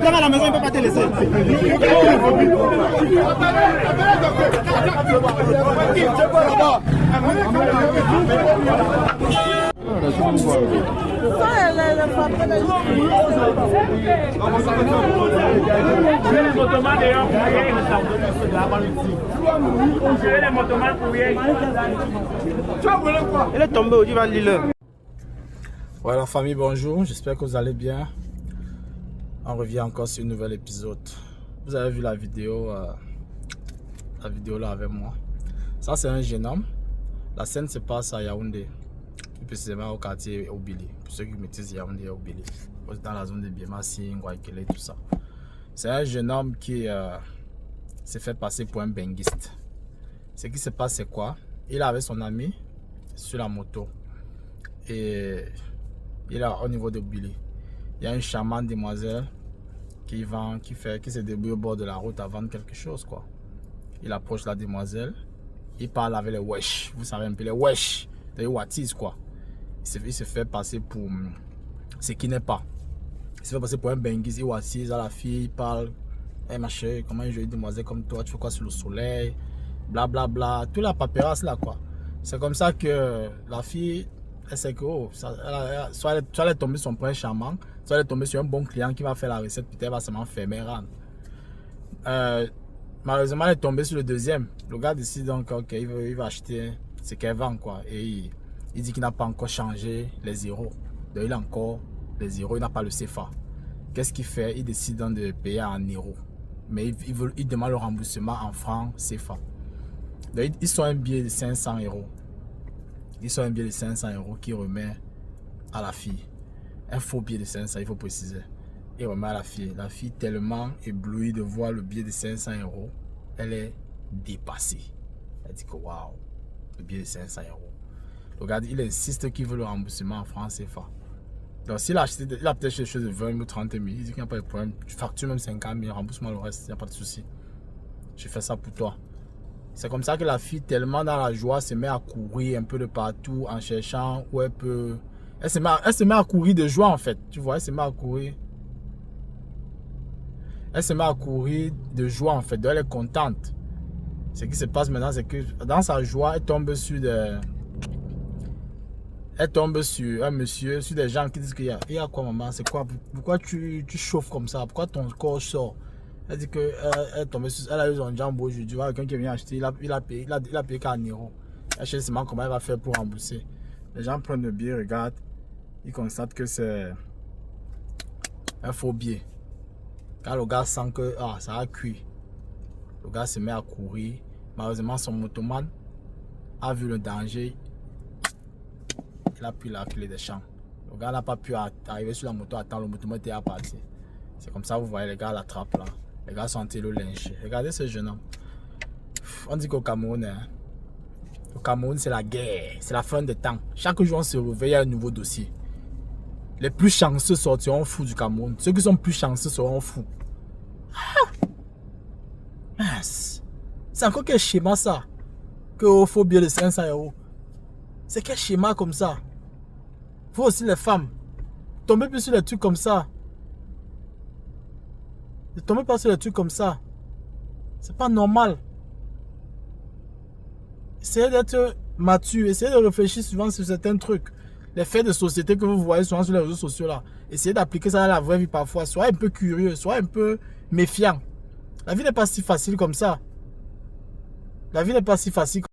À la maison, il ne peut pas te laisser. Il est tombé, il va l'île. Ouais, la famille, bonjour, j'espère que vous allez bien. On revient encore sur un nouvel épisode. Vous avez vu la vidéo là avec moi. Ça, c'est un jeune homme. La scène se passe à Yaoundé, plus précisément au quartier Obili. Pour ceux qui maîtrisent Yaoundé et Obili, dans la zone de Biemassi, Ngouaikele, tout ça. C'est un jeune homme qui s'est fait passer pour un benguiste. Ce qui se passe, c'est quoi? Il est avec son ami sur la moto. Et il est au niveau de Obili. Il y a une charmante demoiselle qui se débrouille au bord de la route à vendre quelque chose, quoi. Il approche la demoiselle, il parle avec les wesh, vous savez un peu les wesh, les wattis, quoi. Il se fait passer pour ce qui n'est pas. Il se fait passer pour un benguis, il wattis à la fille, il parle, hey ma chérie, comment une jolie demoiselle comme toi, tu fais quoi sur le soleil, blablabla, bla, bla. Toute la paperasse là, quoi. C'est comme ça que la fille, elle sait que soit elle est tombée sur son prince charmant, soit elle est tombée sur un bon client qui va faire la recette, peut-être va seulement fermer rendre. Malheureusement, elle est tombée sur le deuxième. Le gars décide donc qu'il va acheter ce qu'elle vend, quoi. Et il dit qu'il n'a pas encore changé les zéros. Donc il a encore les zéros, il n'a pas le CFA. Qu'est-ce qu'il fait? Il décide donc de payer en euros. Mais il demande le remboursement en francs CFA. Donc ils sont un billet de 500 euros. Ils sont un billet de 500 euros qu'il remet à la fille. Un faux billet de 500, il faut préciser. Il remet à la fille. La fille, tellement éblouie de voir le billet de 500 euros, elle est dépassée. Elle dit que waouh, le billet de 500 euros. Regardez, il insiste qu'il veut le remboursement en francs CFA. Donc s'il a acheté, il a peut-être quelque chose de 20 000 ou 30 000, il dit qu'il n'y a pas de problème. Tu factures même 50 000, rembourse-moi le reste, il n'y a pas de souci. Je fais ça pour toi. C'est comme ça que la fille, tellement dans la joie, se met à courir un peu de partout en cherchant où elle peut. Elle se met à courir de joie en fait. Tu vois, elle se met à courir. Elle se met à courir de joie en fait. Donc elle est contente. Ce qui se passe maintenant, c'est que dans sa joie, elle tombe sur un monsieur, sur des gens qui disent qu'il y a quoi maman, c'est quoi? Pourquoi tu chauffes comme ça? Pourquoi ton corps sort? Elle dit que elle a eu son jambe aujourd'hui. Quelqu'un qui vient acheter, il a payé 40 euros. Elle cherche seulement comment elle va faire pour rembourser. Les gens prennent le billet, regardent, ils constatent que c'est un faux billet. Quand le gars sent que ça a cuit, le gars se met à courir. Malheureusement, son motoman a vu le danger. Il a pris la clé des champs. Le gars n'a pas pu arriver sur la moto, attendre, le motoman était à partir. C'est comme ça, vous voyez, les gars l'attrapent là. Les gars sont en train de le lyncher. Regardez ce jeune homme. On dit qu'au Cameroun, au Cameroun, c'est la guerre. C'est la fin des temps. Chaque jour, on se réveille à un nouveau dossier. Les plus chanceux sortiront fous du Cameroun. Ceux qui sont plus chanceux seront fous. Mince. C'est encore quel schéma ça? Que au faux billet de 500 euros. C'est quel schéma comme ça? Vous aussi les femmes. Tombez plus sur les trucs comme ça. Ne tombez pas sur les trucs comme ça. C'est pas normal. Essayez d'être mature. Essayez de réfléchir souvent sur certains trucs. Les faits de société que vous voyez souvent sur les réseaux sociaux là. Essayez d'appliquer ça dans la vraie vie parfois. Soyez un peu curieux, soyez un peu méfiant. La vie n'est pas si facile comme ça. La vie n'est pas si facile.